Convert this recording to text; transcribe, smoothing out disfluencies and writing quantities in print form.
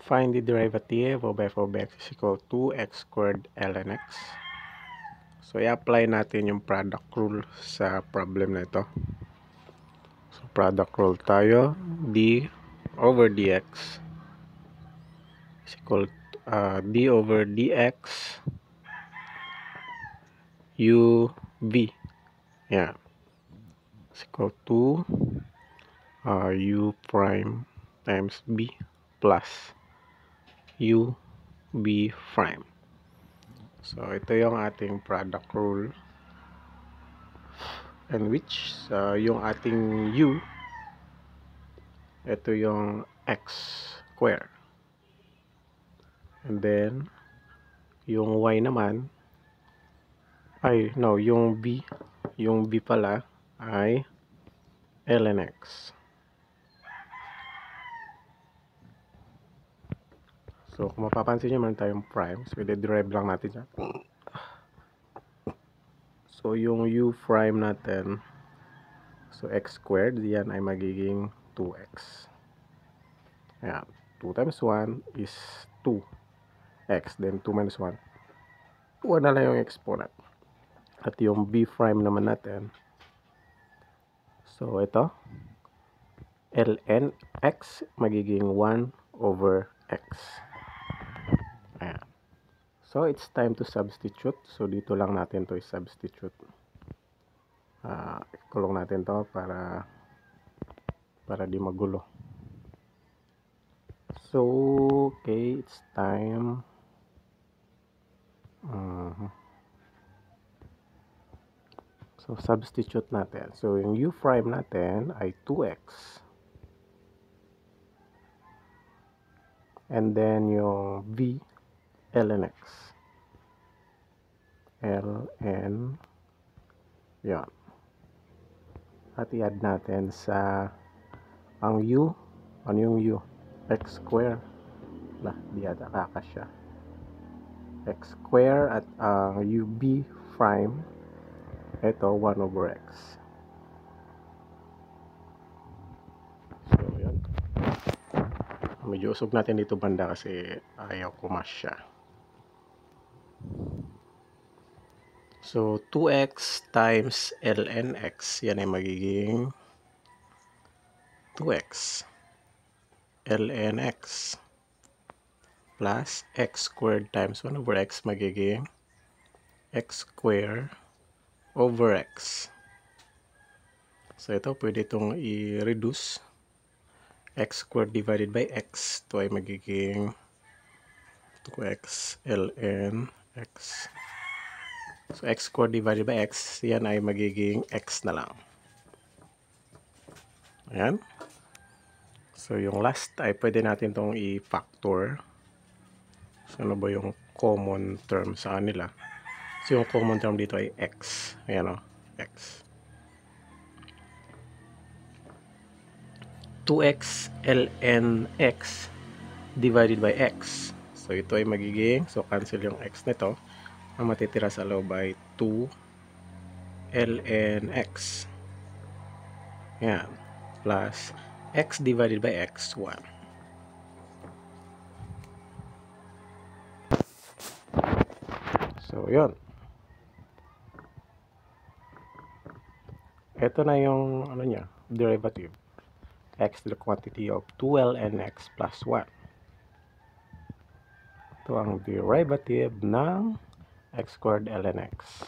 Find the derivative of f of x is equal to x squared ln x. So, i-apply natin yung product rule sa problem na ito. So, product rule tayo. D over dx is equal to d over dx u v. Yeah. Is equal to u prime times b plus u b prime. So, ito yung ating product rule, and which yung ating u, ito yung x square, and then yung y naman ay no, yung b pala ay ln x. So, kung mapapansin nyo, meron tayong prime. So, i-derive lang natin siya. So, yung u prime natin, so x squared, yan ay magiging 2x. Ayan. 2 times 1 is 2x. Then, 2 minus 1. 1 na lang yung exponent. At yung b prime naman natin, so, ito, ln x magiging 1 over x. Ayan. So, it's time to substitute. So, dito lang natin to i-substitute. Kulong natin to para di magulo. So, okay, it's time. So, substitute natin. So, yung u prime natin ay 2x. And then, yung v, ln x. ln, yan. At i-add natin sa ang u, ano yung u? X square. Di ata kakasya. X square at ang ub prime, ito 1 over x. So, yan. Medyo usog natin dito banda kasi ayaw kumasya. So, 2x times ln x, yan ay magiging 2x ln x plus x squared times 1 over x magiging x squared over x. So, ito pwede itong i-reduce. X squared divided by x, ito ay magiging 2x ln x. So, x squared divided by x, yan ay magiging x na lang. Ayan. So, yung last ay pwede natin itong i-factor. So, ano ba yung common term sa kanila? So, yung common term dito ay x. Ayan o, x. 2x ln x divided by x. So, ito ay magiging, so cancel yung x nito. Ang matitira sa loob ay 2 ln x. Yan. Plus x divided by x, 1. So, yun. Ito na yung, ano niya, derivative. X to the quantity of 2 ln x plus 1. Ito ang derivative ng x squared ln x.